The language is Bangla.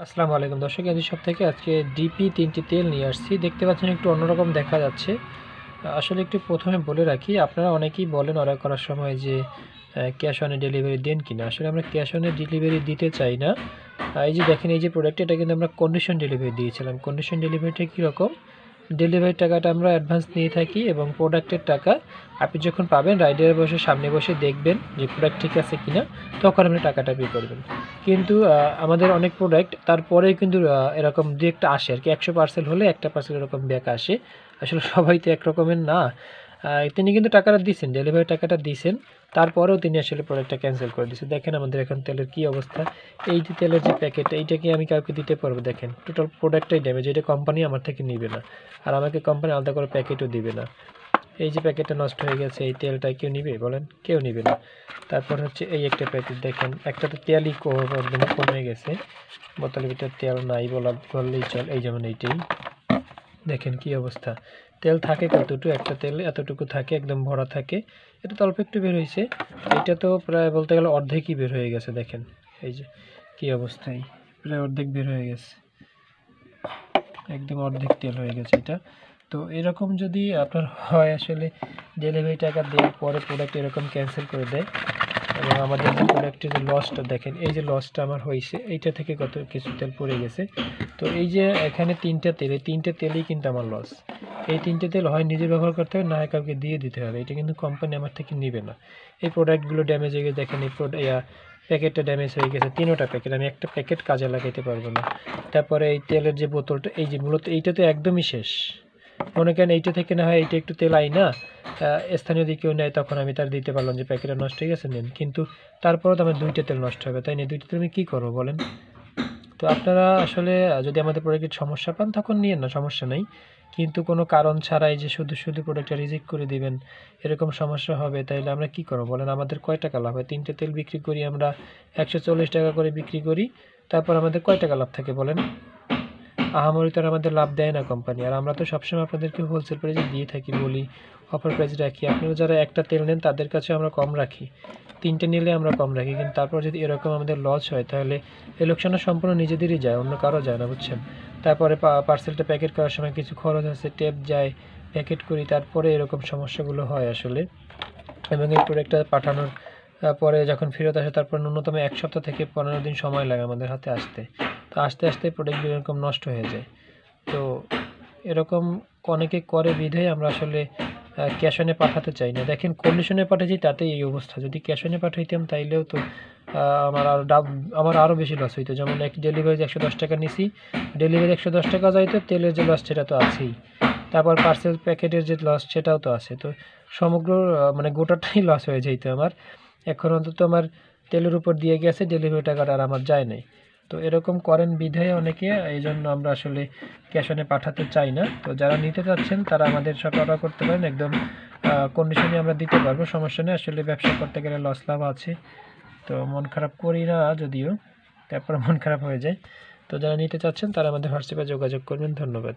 আসসালামু আলাইকুম দর্শক, এই সব থেকে আজকে ডিপি 3টি তেল নিয়ে আসছি। দেখতে পাচ্ছেন একটু অন্যরকম দেখা যাচ্ছে। আসলে একটু প্রথমে বলে রাখি, আপনারা অনেকেই বলেন অর্ডার করার সময় যে ক্যাশ অন ডেলিভারি দেন কিনা। আসলে আমরা ক্যাশ অন ডেলিভারি দিতে চাই না। এই যে দেখেন, এই যে প্রোডাক্ট, এটা কিন্তু আমরা কন্ডিশন ডেলিভারি দিয়েছিলাম। কন্ডিশন ডেলিভারিটা কীরকম? ডেলিভারির টাকাটা আমরা অ্যাডভান্স নিয়ে থাকি এবং প্রোডাক্টের টাকা আপনি যখন পাবেন, রাইডারে বসে সামনে বসে দেখবেন যে প্রোডাক্ট ঠিক আছে কিনা, তখন আপনি টাকাটা পে করবেন। কিন্তু আমাদের অনেক প্রোডাক্ট তারপরেও কিন্তু এরকম দু একটা আসে আর কি। 100 পার্সেল হলে একটা পার্সেল এরকম ব্যাক আসে। আসলে সবাই তো একরকমের না। তিনি কিন্তু টাকাটা দিয়েছেন, ডেলিভারি টাকাটা দিয়েছেন, তারপরেও তিনি আসলে প্রোডাক্টটা ক্যান্সেল করে দিয়েছেন। দেখেন আমাদের এখন তেলের কী অবস্থা। এই যে তেলের যে প্যাকেট, এইটাকে আমি কাউকে দিতে পারবো? দেখেন টোটাল প্রোডাক্টটাই ড্যামেজ। এটা কোম্পানি আমার থেকে নিবে না, আর আমাকে কোম্পানি আলাদা করে প্যাকেটও দিবে না। এই যে প্যাকেটটা নষ্ট হয়ে গেছে, এই তেলটা কেউ নিবে বলেন? কেউ নিবে না। তারপর হচ্ছে এই একটা প্যাকেট দেখেন, একটা তো তেলই একদম কমে গেছে, বোতলের ভিতরে তেল নাই বললেই চল। এই যেমন এইটাই দেখেন কি অবস্থা। তেল থাকে কতটুকু? একটা তেল এতটুকু থাকে, একদম ভরা থাকে। এটা তো অল্প একটু বের হয়েছে, এটা তো প্রায় বলতে গেলে অর্ধেকই বের হয়ে গেছে। দেখেন এই যে কি অবস্থায়, প্রায় অর্ধেক বের হয়ে গেছে, একদম অর্ধেক তেল হয়ে গেছে এটা। তো এরকম যদি আপনার হয়, আসলে ডেলিভারি টাকা দেওয়ার পরে প্রোডাক্ট এরকম ক্যান্সেল করে দেয়, এবং আমাদের যে প্রোডাক্টের যে লসটা দেখেন, এই যে লসটা আমার হয়েছে, এইটা থেকে কত কিছু তেল পড়ে গেছে। তো এই যে এখানে 3টা তেল, এই 3টে তেলই কিন্তু আমার লস। এই 3টে তেল হয় নিজে ব্যবহার করতে হবে, না হয় কাউকে দিয়ে দিতে হবে। এটা কিন্তু কোম্পানি আমার থেকে নেবে না। এই প্রোডাক্টগুলো ড্যামেজ হয়ে গেছে, দেখেন এই প্যাকেটটা ড্যামেজ হয়ে গেছে, 3টা প্যাকেট, আমি একটা প্যাকেট কাজে লাগাইতে পারবো না। তারপরে এই তেলের যে বোতলটা, এই যে মূলত এইটা তো একদমই শেষ। মনে করেন এইটা থেকে না হয় এইটা একটু তেল আই না, স্থানীয় যদি কেউ নেয় তখন আমি তার দিতে পারলাম যে প্যাকেটটা নষ্ট হয়ে গেছে নেন, কিন্তু তারপরেও তো আমার 2টা তেল নষ্ট হবে, তাই না? 2টা তেল আমি কী করবো বলেন? তো আপনারা আসলে যদি আমাদের প্রোডাক্টের সমস্যা পান তখন নিয়েন না, সমস্যা নেই। কিন্তু কোনো কারণ ছাড়াই যে শুধু শুধু প্রোডাক্টটা রিজেক্ট করে দিবেন, এরকম সমস্যা হবে, তাইলে আমরা কী করবো বলেন? আমাদের কয় টাকা লাভ হয়? 3টে তেল বিক্রি করি আমরা 140 টাকা করে বিক্রি করি, তারপর আমাদের কয় টাকা লাভ থাকে বলেন? আহামরি তো আর আমাদের লাভ দেয় না কোম্পানি। আর আমরা তো সবসময় আপনাদেরকে হোলসেল প্রাইসে দিয়ে থাকি, বলি অফার প্রাইস রাখি। আপনারা যারা একটা তেল নেন তাদের কাছে আমরা কম রাখি, 3টে নিলে আমরা কম রাখি। কিন্তু তারপর যদি এরকম আমাদের লস হয়, তাহলে এই লোকসানটা সম্পূর্ণ নিজেদেরই যায়, অন্য কারো যায় না, বুঝছেন? তারপরে পার্সেলটা প্যাকেট করার সময় কিছু খরচ আছে, টেপ যায়, প্যাকেট করি, তারপরে এরকম সমস্যাগুলো হয় আসলে। এবং এই প্রোডাক্টটা পাঠানোর পরে যখন ফেরত আসে, তারপর ন্যূনতম 1 সপ্তাহ থেকে 15 দিন সময় লাগে আমাদের হাতে আসতে। তো আস্তে আস্তে প্রোডাক্টগুলো এরকম নষ্ট হয়ে যায়। তো এরকম অনেকে করে বিধায় আমরা আসলে ক্যাশ অনে পাঠাতে চাই না। দেখেন কন্ডিশনে পাঠাচ্ছি, তাতেই এই অবস্থা। যদি ক্যাশ অনে পাঠাইতাম তাইলেও তো আমার আরও বেশি লস হইতো। যেমন এক ডেলিভারি 110 টাকা নিছি, ডেলিভারি 110 টাকা যাইতো, তেলের যে লস সেটা তো আছেই, তারপর পার্সেল প্যাকেটের যে লস সেটাও তো আছে। তো সমগ্র মানে গোটাটাই লস হয়ে যাইতো আমার। এখন অন্তত আমার তেলের উপর দিয়ে গেছে, ডেলিভারি টাকাটা আর আমার যায় নাই। তো এরকম করেন বিধায় অনেকে, এই জন্য আমরা আসলে ক্যাশ অনে পাঠাতে চাই না। তো যারা নিতে চাচ্ছেন তারা আমাদের সাথে অর্ডার করতে পারেন, একদম কন্ডিশনে আমরা দিতে পারবো, সমস্যা নেই। আসলে ব্যবসা করতে গেলে লস লাভ আছে, তো মন খারাপ করি না যদিও, তারপরে মন খারাপ হয়ে যায়। তো যারা নিতে চাচ্ছেন তারা আমাদের হোয়াটসঅ্যাপে যোগাযোগ করবেন। ধন্যবাদ।